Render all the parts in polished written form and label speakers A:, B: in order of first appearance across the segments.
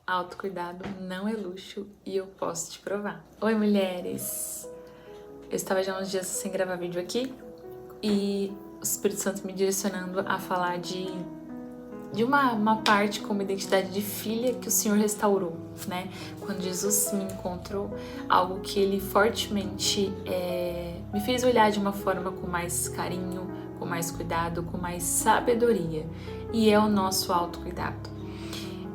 A: Autocuidado não é luxo e eu posso te provar. Oi, mulheres! Eu estava já uns dias sem gravar vídeo aqui e o Espírito Santo me direcionando a falar de uma parte como identidade de filha que o Senhor restaurou, né? Quando Jesus me encontrou, algo que Ele fortemente me fez olhar de uma forma com mais carinho, com mais cuidado, com mais sabedoria, e é o nosso autocuidado.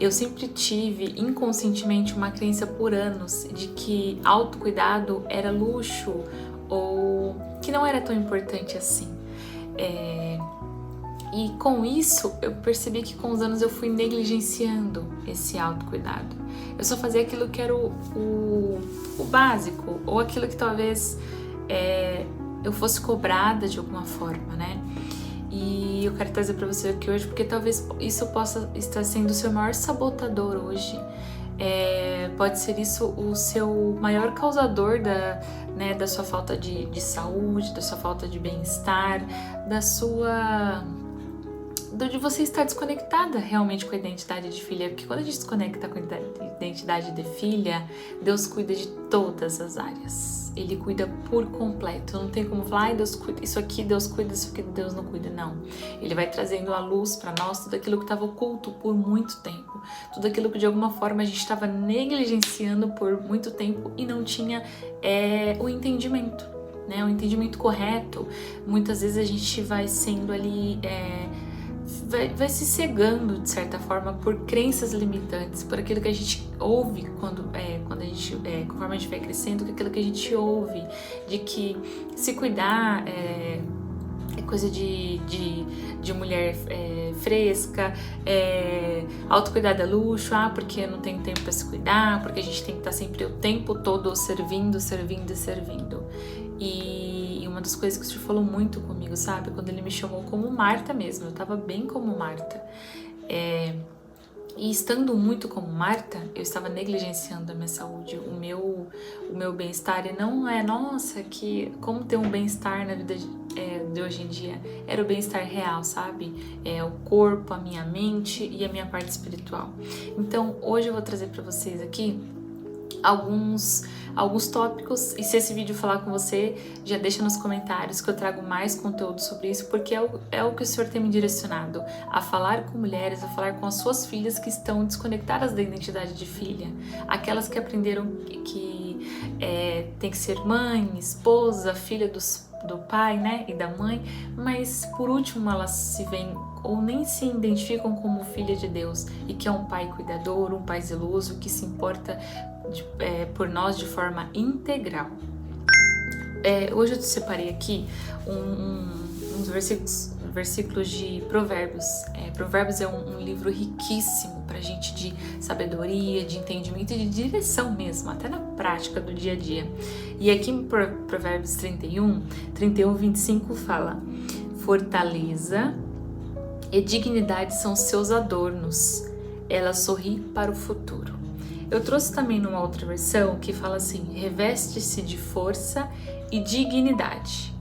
A: Eu sempre tive inconscientemente uma crença por anos de que autocuidado era luxo ou que não era tão importante assim. E com isso eu percebi que com os anos eu fui negligenciando esse autocuidado. Eu só fazia aquilo que era o básico, ou aquilo que talvez eu fosse cobrada de alguma forma, né? E eu quero trazer para você aqui hoje porque talvez isso possa estar sendo o seu maior sabotador hoje. Pode ser isso o seu maior causador da sua falta de saúde, da sua falta de bem-estar, de você estar desconectada realmente com a identidade de filha. Porque quando a gente desconecta com a identidade de filha, Deus cuida de todas as áreas. Ele cuida por completo. Não tem como falar, Deus cuida, isso aqui Deus cuida, isso aqui Deus não cuida. Não. Ele vai trazendo à luz para nós tudo aquilo que estava oculto por muito tempo. Tudo aquilo que de alguma forma a gente estava negligenciando por muito tempo e não tinha o entendimento, né? O entendimento correto. Muitas vezes a gente vai sendo ali... Vai se cegando de certa forma por crenças limitantes, por aquilo que a gente ouve quando a gente, conforme a gente vai crescendo, aquilo que a gente ouve de que se cuidar é coisa de mulher fresca, autocuidado é luxo, porque eu não tenho tempo para se cuidar, porque a gente tem que estar sempre o tempo todo servindo. E uma das coisas que o Senhor falou muito comigo, sabe? Quando Ele me chamou como Marta mesmo, eu tava bem como Marta. E estando muito como Marta, eu estava negligenciando a minha saúde, o meu bem-estar. E não nossa, como ter um bem-estar na vida de hoje em dia. Era o bem-estar real, sabe? O corpo, a minha mente e a minha parte espiritual. Então, hoje eu vou trazer para vocês aqui alguns tópicos, e se esse vídeo falar com você, já deixa nos comentários que eu trago mais conteúdo sobre isso, porque é o que o Senhor tem me direcionado, a falar com mulheres, a falar com as suas filhas que estão desconectadas da identidade de filha, aquelas que aprenderam que tem que ser mãe, esposa, filha do pai, né, e da mãe, mas por último elas se veem ou nem se identificam como filha de Deus e que é um pai cuidador, um pai zeloso, que se importa por nós de forma integral. Hoje eu te separei aqui uns versículos de Provérbios. Provérbios é um livro riquíssimo pra gente de sabedoria, de entendimento e de direção mesmo, até na prática do dia a dia. E aqui em Provérbios 31, 25 fala: fortaleza e dignidade são seus adornos, ela sorri para o futuro. Eu trouxe também numa outra versão que fala assim: reveste-se de força e dignidade,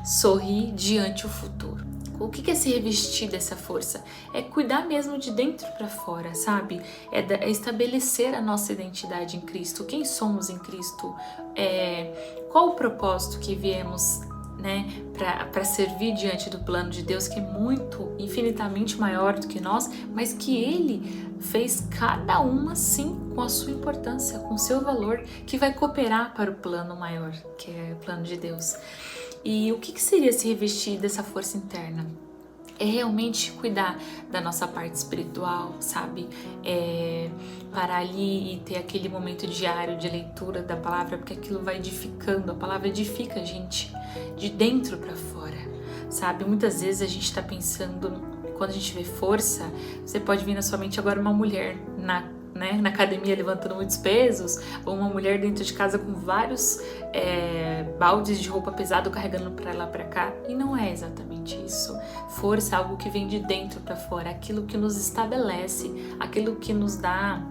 A: sorri diante o futuro. O que é se revestir dessa força? É cuidar mesmo de dentro para fora, sabe? É estabelecer a nossa identidade em Cristo. Quem somos em Cristo? Qual o propósito que viemos, né, para servir diante do plano de Deus, que é muito, infinitamente maior do que nós, mas que Ele fez cada uma sim com a sua importância, com o seu valor, que vai cooperar para o plano maior, que é o plano de Deus. E o que seria se revestir dessa força interna? É realmente cuidar da nossa parte espiritual, sabe? Parar ali e ter aquele momento diário de leitura da palavra, porque aquilo vai edificando, a palavra edifica a gente de dentro para fora, sabe? Muitas vezes a gente tá pensando, quando a gente vê força, você pode vir na sua mente agora uma mulher na academia levantando muitos pesos, ou uma mulher dentro de casa com vários baldes de roupa pesada carregando para lá para cá, e não é exatamente isso. Força é algo que vem de dentro para fora, aquilo que nos estabelece, aquilo que nos dá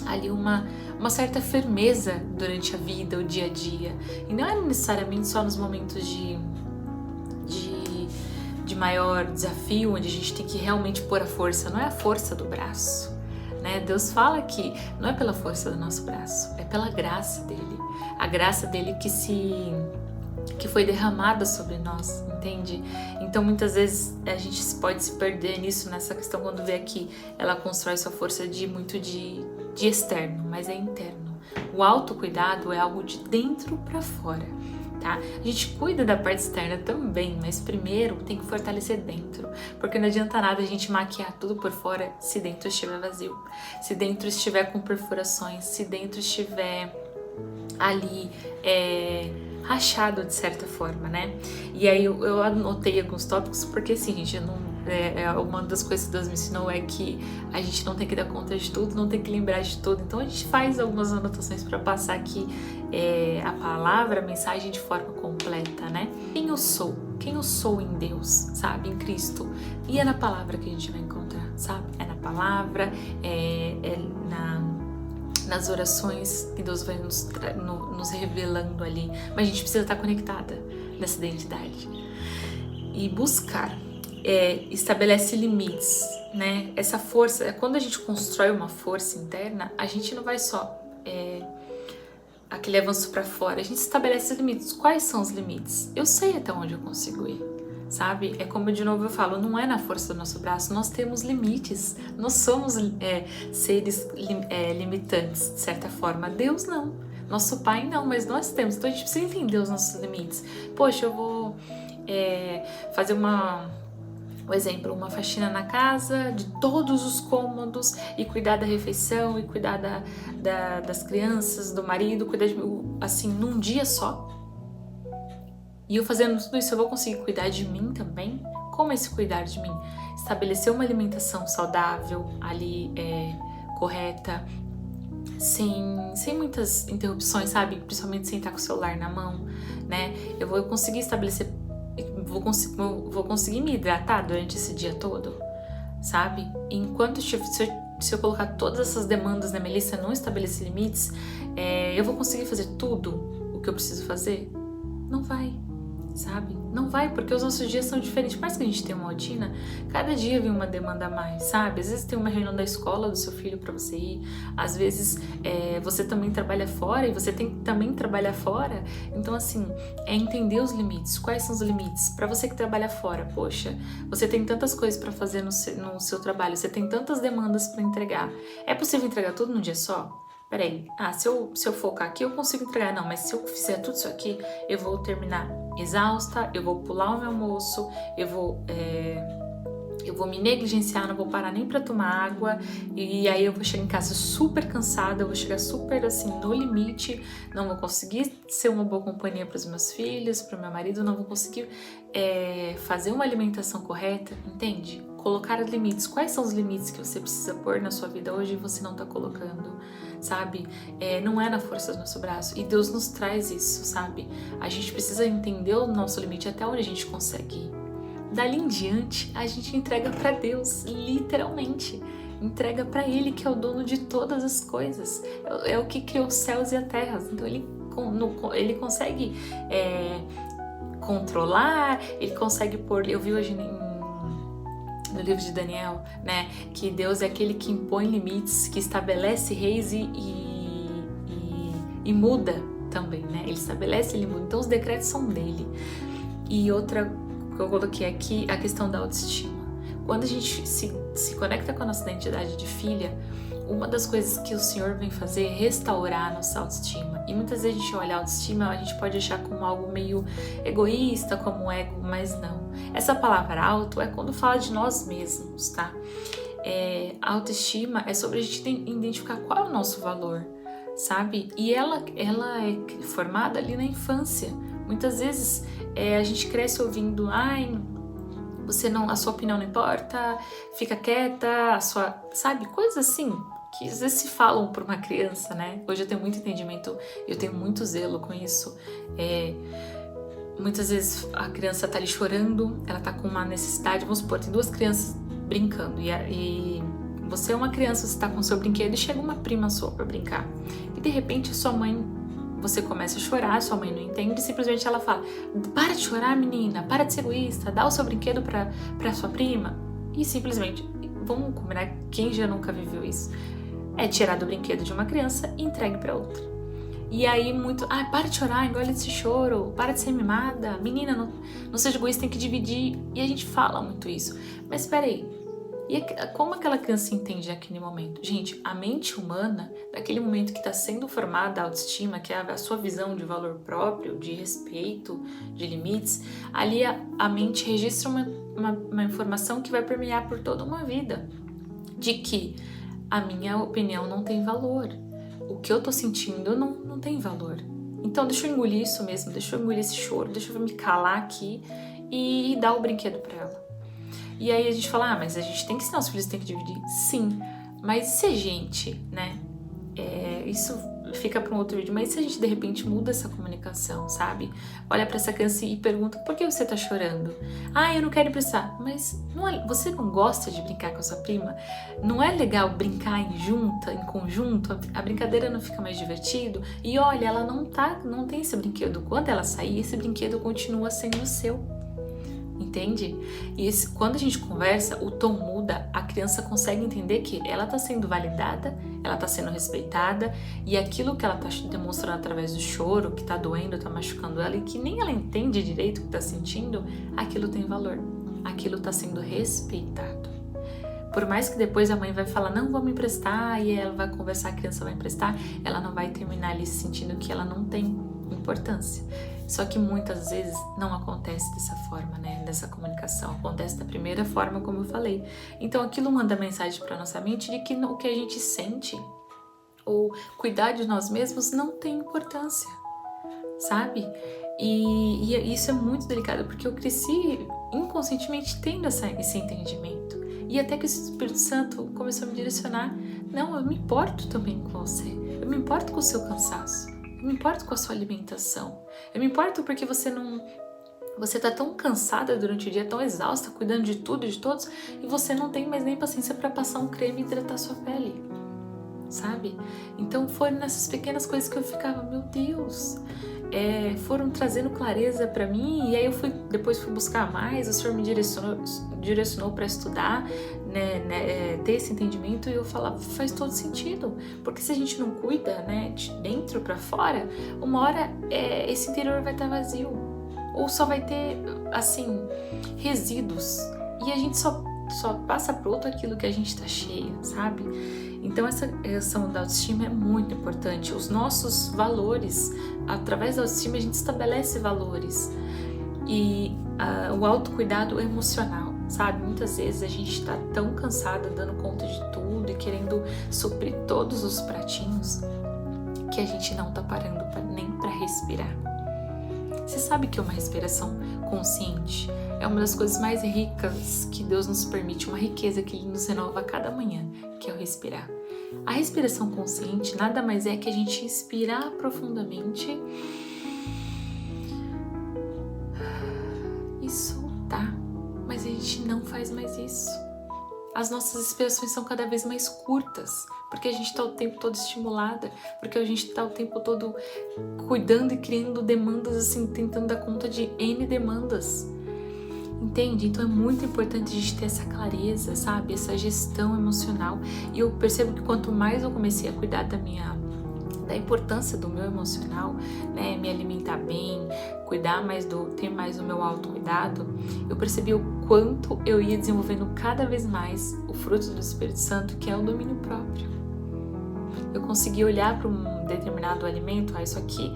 A: ali uma certa firmeza durante a vida, o dia a dia, e não é necessariamente só nos momentos de maior desafio, onde a gente tem que realmente pôr a força, não é a força do braço, né? Deus fala que não é pela força do nosso braço, é pela graça dele. A graça dele que foi derramada sobre nós, entende? Então muitas vezes a gente pode se perder nisso, nessa questão, quando vê que ela constrói sua força de externo, mas é interno. O autocuidado é algo de dentro para fora, tá? A gente cuida da parte externa também, mas primeiro tem que fortalecer dentro, porque não adianta nada a gente maquiar tudo por fora se dentro estiver vazio, se dentro estiver com perfurações, se dentro estiver ali rachado de certa forma, né? E aí eu anotei alguns tópicos porque assim, gente, eu não, uma das coisas que Deus me ensinou é que a gente não tem que dar conta de tudo, não tem que lembrar de tudo, então a gente faz algumas anotações para passar aqui a palavra, a mensagem de forma completa, né? Quem eu sou em Deus, sabe? Em Cristo. E é na palavra que a gente vai encontrar, sabe? É na palavra, nas orações que Deus vai nos revelando ali. Mas a gente precisa estar conectada nessa identidade. E buscar estabelece limites, né? Essa força, quando a gente constrói uma força interna, a gente não vai só aquele avanço para fora, a gente estabelece limites. Quais são os limites? Eu sei até onde eu consigo ir, sabe? É como de novo eu falo, não é na força do nosso braço, nós temos limites, nós somos seres limitantes, de certa forma. Deus não, nosso Pai não, mas nós temos, então a gente precisa entender os nossos limites. Poxa, eu vou fazer um exemplo, uma faxina na casa, de todos os cômodos, e cuidar da refeição, e cuidar das crianças, do marido, cuidar assim, num dia só. E eu fazendo tudo isso, eu vou conseguir cuidar de mim também? Como é esse cuidar de mim? Estabelecer uma alimentação saudável, ali, correta, sem muitas interrupções, sabe? Principalmente sem estar com o celular na mão, né? Eu vou conseguir estabelecer, vou conseguir me hidratar durante esse dia todo, sabe? Enquanto se eu colocar todas essas demandas na minha lista, não estabelecer limites, eu vou conseguir fazer tudo o que eu preciso fazer? Não vai, sabe? Não vai, porque os nossos dias são diferentes. Por mais que a gente tenha uma rotina, cada dia vem uma demanda a mais, sabe? Às vezes tem uma reunião da escola do seu filho para você ir, às vezes você também trabalha fora e você tem que também trabalhar fora. Então, assim, entender os limites. Quais são os limites? Para você que trabalha fora, poxa, você tem tantas coisas para fazer no seu trabalho, você tem tantas demandas para entregar. É possível entregar tudo num dia só? Peraí, se eu focar aqui eu consigo entregar, não, mas se eu fizer tudo isso aqui, eu vou terminar exausta, eu vou pular o meu almoço, eu vou me negligenciar, não vou parar nem pra tomar água, e aí eu vou chegar em casa super cansada, eu vou chegar super assim no limite, não vou conseguir ser uma boa companhia para os meus filhos, para o meu marido, não vou conseguir fazer uma alimentação correta, entende? Colocar limites. Quais são os limites que você precisa pôr na sua vida hoje e você não tá colocando, sabe? Não é na força do nosso braço. E Deus nos traz isso, sabe? A gente precisa entender o nosso limite até onde a gente consegue ir. Dali em diante, a gente entrega para Deus, literalmente. Entrega para Ele, que é o dono de todas as coisas. É o que criou os céus e a terra. Então Ele consegue controlar, Ele consegue pôr... Eu vi hoje no livro de Daniel, né, que Deus é aquele que impõe limites, que estabelece reis e muda também, né? Ele estabelece, ele muda. Então os decretos são dele. E outra que eu coloquei aqui, a questão da autoestima. Quando a gente se conecta com a nossa identidade de filha, uma das coisas que o Senhor vem fazer é restaurar a nossa autoestima. E muitas vezes a gente olha a autoestima, a gente pode achar como algo meio egoísta, como ego, mas não. Essa palavra auto é quando fala de nós mesmos, tá? A autoestima é sobre a gente identificar qual é o nosso valor, sabe? E ela é formada ali na infância. Muitas vezes a gente cresce ouvindo, a sua opinião não importa, fica quieta, sabe? Coisas assim, que às vezes se falam por uma criança, né? Hoje eu tenho muito entendimento, eu tenho muito zelo com isso. Muitas vezes a criança tá ali chorando, ela tá com uma necessidade, vamos supor, tem duas crianças brincando e você é uma criança, você tá com o seu brinquedo e chega uma prima sua pra brincar. E de repente você começa a chorar, sua mãe não entende, e simplesmente ela fala: para de chorar, menina, para de ser egoísta, dá o seu brinquedo pra sua prima. E simplesmente vamos combinar, quem já nunca viveu isso? É tirar do brinquedo de uma criança e entregue para outra. E aí para de chorar, engole esse choro, para de ser mimada, menina, não seja egoísta, tem que dividir. E a gente fala muito isso. Mas espera aí, como aquela criança entende naquele momento? Gente, a mente humana, naquele momento que está sendo formada a autoestima, que é a sua visão de valor próprio, de respeito, de limites, ali a mente registra uma informação que vai permear por toda uma vida, de que a minha opinião não tem valor, o que eu tô sentindo não tem valor. Então deixa eu engolir isso mesmo, deixa eu engolir esse choro, deixa eu me calar aqui e dar o brinquedo para ela. E aí a gente fala, mas a gente tem que ensinar os filhos, tem que dividir. Sim, mas se a gente, né, isso fica para um outro vídeo, mas se a gente de repente muda essa comunicação, sabe? Olha para essa criança e pergunta, por que você tá chorando? Eu não quero emprestar. Mas você não gosta de brincar com a sua prima? Não é legal brincar em conjunto? A brincadeira não fica mais divertido? E olha, ela não tem esse brinquedo. Quando ela sair, esse brinquedo continua sendo seu. Entende? E quando a gente conversa, o tom muda, a criança consegue entender que ela está sendo validada, ela está sendo respeitada, e aquilo que ela está demonstrando através do choro, que está doendo, está machucando ela, e que nem ela entende direito o que está sentindo, aquilo tem valor, aquilo está sendo respeitado. Por mais que depois a mãe vai falar, não, vamos emprestar, e ela vai conversar, a criança vai emprestar, ela não vai terminar ali sentindo que ela não tem importância. Só que muitas vezes não acontece dessa forma, né? Dessa comunicação. Acontece da primeira forma, como eu falei. Então aquilo manda mensagem para nossa mente de que o que a gente sente ou cuidar de nós mesmos não tem importância, sabe? E isso é muito delicado, porque eu cresci inconscientemente tendo esse entendimento. E até que o Espírito Santo começou a me direcionar. Não, eu me importo também com você. Eu me importo com o seu cansaço. Eu me importo com a sua alimentação. Eu me importo porque você tá tão cansada durante o dia, tão exausta, cuidando de tudo e de todos, e você não tem mais nem paciência para passar um creme e hidratar sua pele, sabe? Então foram nessas pequenas coisas que eu ficava, meu Deus, foram trazendo clareza para mim, e aí depois fui buscar mais, o Senhor me direcionou para estudar, né, ter esse entendimento, e eu falava, faz todo sentido, porque se a gente não cuida, né, de dentro para fora, uma hora esse interior vai estar vazio, ou só vai ter, assim, resíduos, e a gente só passa pro outro aquilo que a gente tá cheia, sabe? Então essa questão da autoestima é muito importante. Os nossos valores, através da autoestima a gente estabelece valores. E o autocuidado emocional, sabe? Muitas vezes a gente tá tão cansada, dando conta de tudo e querendo suprir todos os pratinhos, que a gente não tá parando nem para respirar. Você sabe que uma respiração consciente é uma das coisas mais ricas que Deus nos permite, uma riqueza que Ele nos renova a cada manhã, que é o respirar. A respiração consciente nada mais é que a gente inspirar profundamente e soltar, mas a gente não faz mais isso. As nossas respirações são cada vez mais curtas, porque a gente está o tempo todo estimulada, porque a gente está o tempo todo cuidando e criando demandas, assim, tentando dar conta de N demandas. Entende? Então é muito importante a gente ter essa clareza, sabe? Essa gestão emocional. E eu percebo que quanto mais eu comecei a cuidar da importância do meu emocional, né? Me alimentar bem, ter mais do meu autocuidado, eu percebi o quanto eu ia desenvolvendo cada vez mais o fruto do Espírito Santo, que é o domínio próprio. Eu consegui olhar para um determinado alimento, isso aqui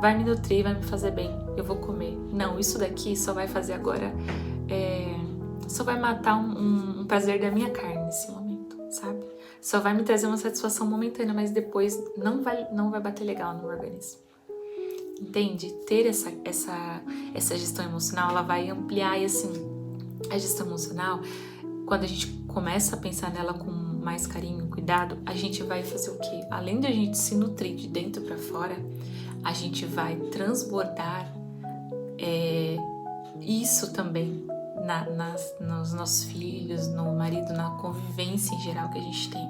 A: vai me nutrir, vai me fazer bem, eu vou comer. Não, isso daqui só vai fazer agora, só vai matar um prazer da minha carne nesse momento, sabe? Só vai me trazer uma satisfação momentânea, mas depois não vai bater legal no meu organismo. Entende? Ter essa gestão emocional, ela vai ampliar, e assim, a gestão emocional, quando a gente começa a pensar nela com mais carinho, cuidado, a gente vai fazer o quê? Além de a gente se nutrir de dentro para fora, a gente vai transbordar isso também nos nossos filhos, no marido, na convivência em geral que a gente tem.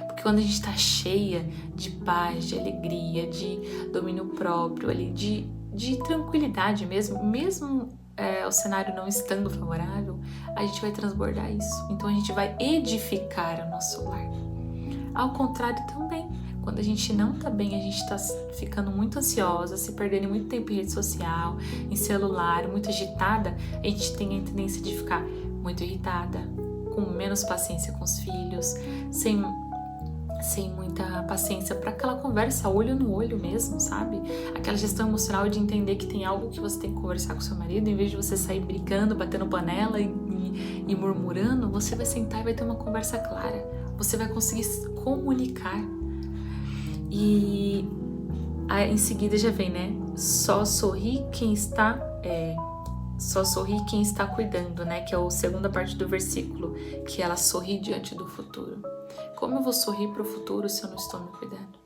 A: Porque quando a gente está cheia de paz, de alegria, de domínio próprio, ali, de tranquilidade mesmo o cenário não estando favorável, a gente vai transbordar isso. Então a gente vai edificar o nosso lar. Ao contrário também, quando a gente não tá bem, a gente tá ficando muito ansiosa, se perdendo muito tempo em rede social, em celular, muito agitada, a gente tem a tendência de ficar muito irritada, com menos paciência com os filhos, sem muita paciência para aquela conversa olho no olho mesmo, sabe? Aquela gestão emocional de entender que tem algo que você tem que conversar com seu marido, em vez de você sair brigando, batendo panela e murmurando, você vai sentar e vai ter uma conversa clara. Você vai conseguir comunicar. E aí, em seguida já vem, né? Só sorri quem está cuidando, né? Que é a segunda parte do versículo, que ela sorri diante do futuro. Como eu vou sorrir para o futuro se eu não estou me cuidando?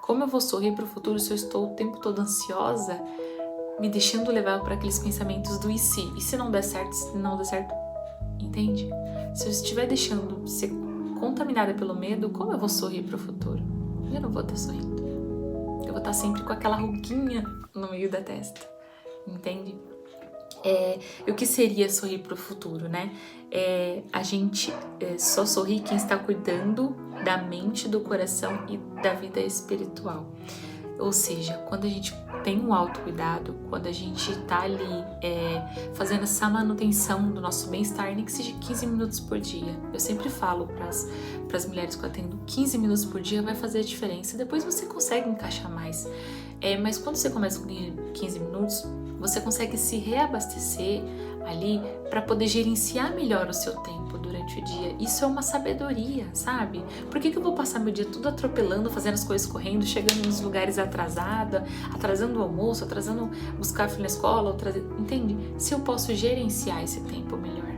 A: Como eu vou sorrir para o futuro se eu estou o tempo todo ansiosa, me deixando levar para aqueles pensamentos do e se? E se não der certo? Se não der certo? Entende? Se eu estiver deixando ser contaminada pelo medo, como eu vou sorrir para o futuro? Eu não vou estar sorrindo. Eu vou estar sempre com aquela ruguinha no meio da testa. Entende? O que seria sorrir para o futuro, né? A gente só sorri quem está cuidando da mente, do coração e da vida espiritual. Ou seja, quando a gente tem um autocuidado, quando a gente tá ali fazendo essa manutenção do nosso bem-estar, nem que seja 15 minutos por dia. Eu sempre falo pras mulheres que eu atendo, 15 minutos por dia vai fazer a diferença. Depois você consegue encaixar mais. Mas quando você começa com 15 minutos, você consegue se reabastecer ali para poder gerenciar melhor o seu tempo durante o dia. Isso é uma sabedoria, sabe? Por que eu vou passar meu dia tudo atropelando, fazendo as coisas correndo, chegando nos lugares atrasada, atrasando o almoço, atrasando buscar filho na escola, entende? Se eu posso gerenciar esse tempo melhor.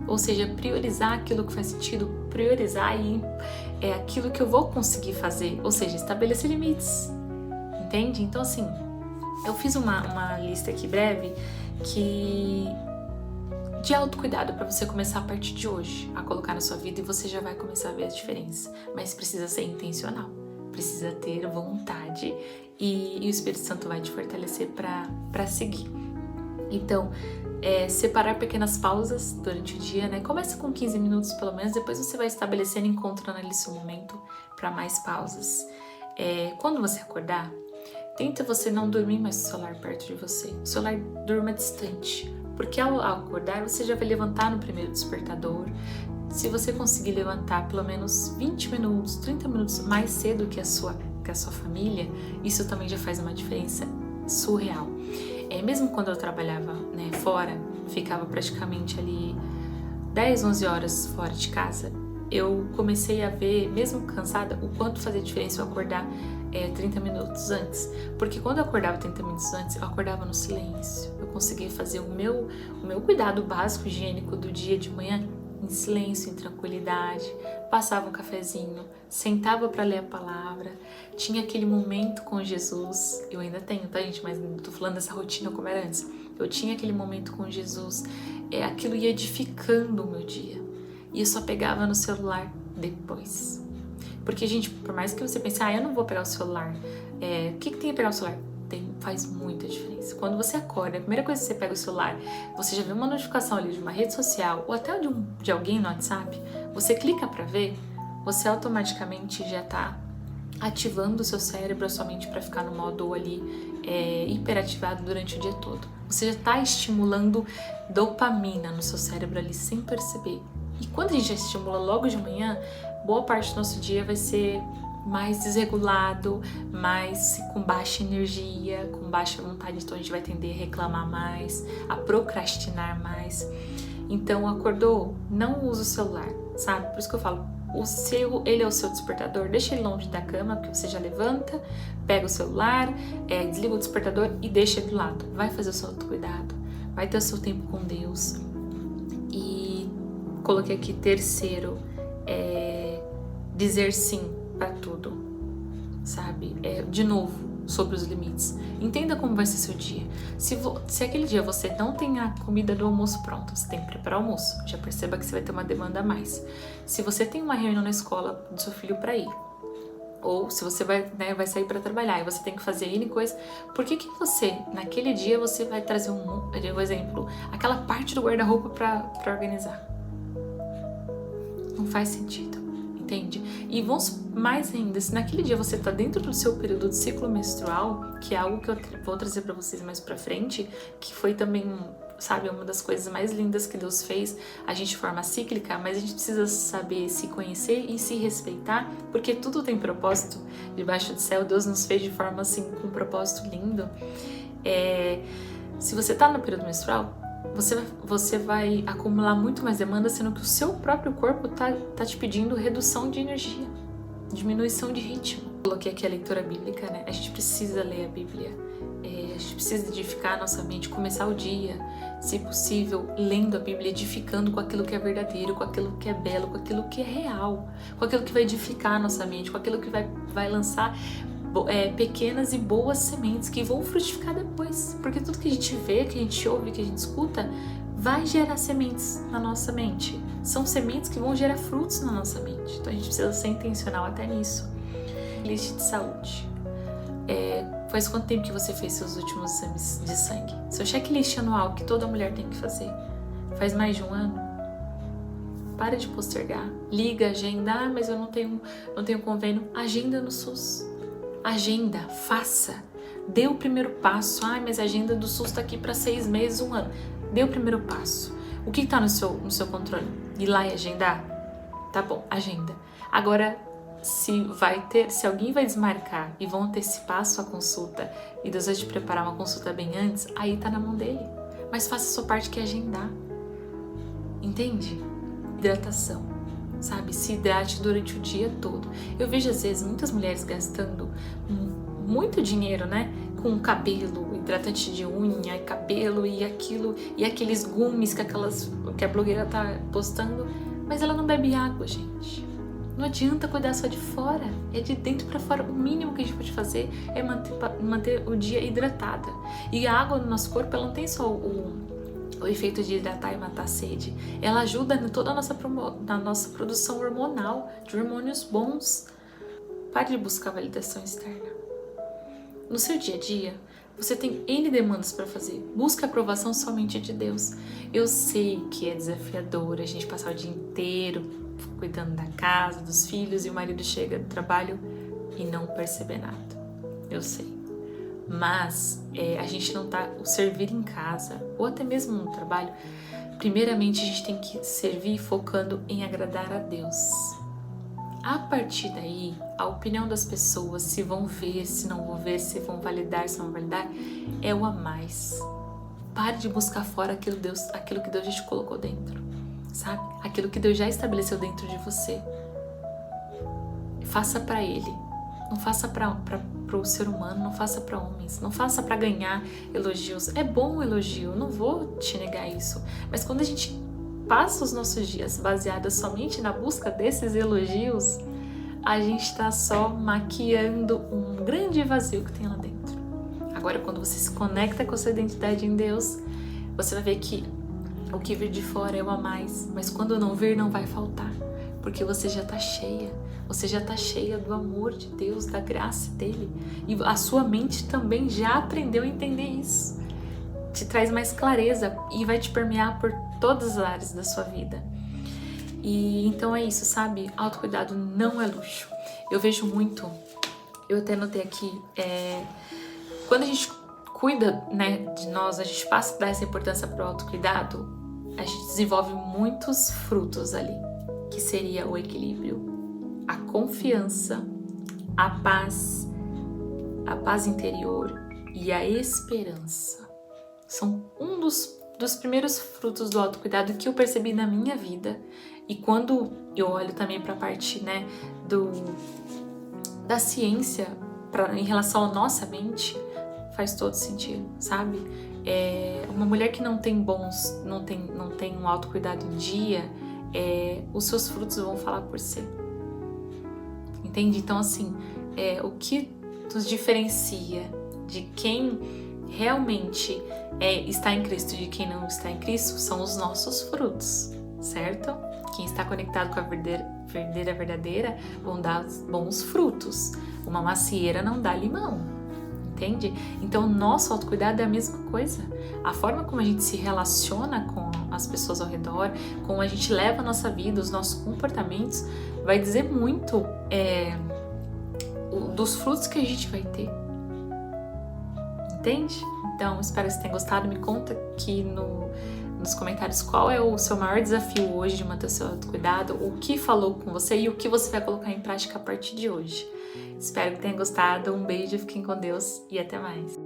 A: Ou seja, priorizar aquilo que faz sentido, priorizar aí aquilo que eu vou conseguir fazer. Ou seja, estabelecer limites. Entende? Então, assim, eu fiz uma lista aqui breve de autocuidado para você começar a partir de hoje a colocar na sua vida e você já vai começar a ver a diferença. Mas precisa ser intencional, precisa ter vontade e o Espírito Santo vai te fortalecer para seguir. Então, separar pequenas pausas durante o dia, né? Começa com 15 minutos pelo menos, depois você vai estabelecendo e encontrando ali seu momento para mais pausas. Quando você acordar, tenta você não dormir mais com o celular perto de você. O celular durma distante, porque ao acordar você já vai levantar no primeiro despertador. Se você conseguir levantar pelo menos 20 minutos, 30 minutos mais cedo que a sua família, isso também já faz uma diferença surreal. Mesmo quando eu trabalhava, né, fora, ficava praticamente ali 10, 11 horas fora de casa, eu comecei a ver, mesmo cansada, o quanto fazia diferença eu acordar 30 minutos antes. Porque quando eu acordava 30 minutos antes, eu acordava no silêncio. Eu conseguia fazer o meu cuidado básico, higiênico do dia de manhã em silêncio, em tranquilidade. Passava um cafezinho, sentava para ler a palavra, tinha aquele momento com Jesus. Eu ainda tenho, tá, gente? Mas não tô falando dessa rotina como era antes. Eu tinha aquele momento com Jesus. Aquilo ia edificando o meu dia. E eu só pegava no celular depois. Porque, gente, por mais que você pense, eu não vou pegar o celular. O que tem a pegar o celular? Faz muita diferença. Quando você acorda, a primeira coisa que você pega o celular, você já vê uma notificação ali de uma rede social ou até de alguém no WhatsApp, você clica pra ver, você automaticamente já tá ativando o seu cérebro, a sua mente para ficar no modo ali hiperativado durante o dia todo. Você já tá estimulando dopamina no seu cérebro ali sem perceber. E quando a gente já estimula logo de manhã, boa parte do nosso dia vai ser mais desregulado, mais com baixa energia, com baixa vontade, então a gente vai tender a reclamar mais, a procrastinar mais. Então, acordou, não usa o celular, sabe? Por isso que eu falo, ele é o seu despertador, deixa ele longe da cama, porque você já levanta, pega o celular, desliga o despertador e deixa ele do lado. Vai fazer o seu autocuidado, vai ter o seu tempo com Deus. E coloquei aqui terceiro, dizer sim para tudo, sabe? De novo, sobre os limites. Entenda como vai ser seu dia. Se aquele dia você não tem a comida do almoço pronta, você tem que preparar o almoço. Já perceba que você vai ter uma demanda a mais. Se você tem uma reunião na escola do seu filho para ir, Ou se você vai, né, vai sair para trabalhar e você tem que fazer N coisa, por que você, naquele dia, você vai trazer um exemplo, aquela parte do guarda-roupa para organizar? Não faz sentido, entende? E vamos mais ainda, se naquele dia você tá dentro do seu período de ciclo menstrual, que é algo que eu vou trazer para vocês mais pra frente, que foi também, sabe, uma das coisas mais lindas que Deus fez, a gente de forma cíclica, mas a gente precisa saber se conhecer e se respeitar, porque tudo tem propósito debaixo do céu. Deus nos fez de forma assim, com um propósito lindo. Se você tá no período menstrual, você vai acumular muito mais demanda, sendo que o seu próprio corpo tá te pedindo redução de energia, diminuição de ritmo. Coloquei aqui a leitura bíblica, né? A gente precisa ler a Bíblia. A gente precisa edificar a nossa mente, começar o dia, se possível, lendo a Bíblia, edificando com aquilo que é verdadeiro, com aquilo que é belo, com aquilo que é real, com aquilo que vai edificar a nossa mente, com aquilo que vai lançar pequenas e boas sementes que vão frutificar depois. Porque tudo que a gente vê, que a gente ouve, que a gente escuta, vai gerar sementes na nossa mente. São sementes que vão gerar frutos na nossa mente. Então a gente precisa ser intencional até nisso. Lista de saúde. Faz quanto tempo que você fez seus últimos exames de sangue? Seu checklist anual que toda mulher tem que fazer. Faz mais de um ano? Para de postergar. Liga, agenda. Mas eu não tenho convênio. Agenda no SUS. Agenda, faça. Dê o primeiro passo. Mas a agenda do SUS tá aqui para 6 meses, 1 ano. Dê o primeiro passo. O que tá no seu controle? Ir lá e agendar? Tá bom, agenda. Agora, se alguém vai desmarcar e vão antecipar a sua consulta e Deus vai te preparar uma consulta bem antes, aí tá na mão dele. Mas faça a sua parte, que é agendar. Entende? Hidratação, sabe? Se hidrate durante o dia todo. Eu vejo às vezes muitas mulheres gastando muito dinheiro, né? Com cabelo, hidratante de unha, cabelo e aquilo, e aqueles gumes que a blogueira tá postando, mas ela não bebe água, gente. Não adianta cuidar só de fora, é de dentro para fora. O mínimo que a gente pode fazer é manter o dia hidratada. E a água no nosso corpo, ela não tem só o efeito de hidratar e matar a sede. Ela ajuda em toda na nossa produção hormonal, de hormônios bons. Pare de buscar validação externa. No seu dia a dia, você tem N demandas para fazer. Busque a aprovação somente de Deus. Eu sei que é desafiador a gente passar o dia inteiro cuidando da casa, dos filhos, e o marido chega do trabalho e não perceber nada. Eu sei. Mas a gente não tá... O servir em casa, ou até mesmo no trabalho, primeiramente a gente tem que servir focando em agradar a Deus. A partir daí, a opinião das pessoas, se vão ver, se não vão ver, se vão validar, se não vão validar, é o a mais. Pare de buscar fora aquilo que Deus já te colocou dentro, sabe? Aquilo que Deus já estabeleceu dentro de você. Faça para Ele. Não faça para o ser humano, não faça para homens, não faça para ganhar elogios. É bom o elogio, não vou te negar isso. Mas quando a gente passa os nossos dias baseados somente na busca desses elogios, a gente está só maquiando um grande vazio que tem lá dentro. Agora, quando você se conecta com a sua identidade em Deus, você vai ver que o que vir de fora é o a mais, mas quando não vir, não vai faltar, porque você já está cheia do amor de Deus, da graça dele, e a sua mente também já aprendeu a entender isso. Te traz mais clareza e vai te permear por todas as áreas da sua vida. E então é isso, sabe? Autocuidado não é luxo. Eu vejo muito, eu até notei aqui, quando a gente cuida, né, de nós, a gente passa a dar essa importância para o autocuidado, a gente desenvolve muitos frutos ali, que seria o equilíbrio, a confiança, a paz interior e a esperança. São um dos primeiros frutos do autocuidado que eu percebi na minha vida. E quando eu olho também para a parte, né, da ciência em relação à nossa mente, faz todo sentido, sabe? Uma mulher que não tem um autocuidado em dia, os seus frutos vão falar por si. Entende? Então, assim, o que nos diferencia de quem realmente está em Cristo e de quem não está em Cristo são os nossos frutos, certo? Quem está conectado com a verdadeira verdadeira vão dar bons frutos. Uma macieira não dá limão, entende? Então, o nosso autocuidado é a mesma coisa. A forma como a gente se relaciona com as pessoas ao redor, como a gente leva a nossa vida, os nossos comportamentos, vai dizer muito dos frutos que a gente vai ter. Entende? Então, espero que você tenha gostado. Me conta aqui nos comentários qual é o seu maior desafio hoje de manter o seu autocuidado, o que falou com você e o que você vai colocar em prática a partir de hoje. Espero que tenha gostado. Um beijo, fiquem com Deus e até mais.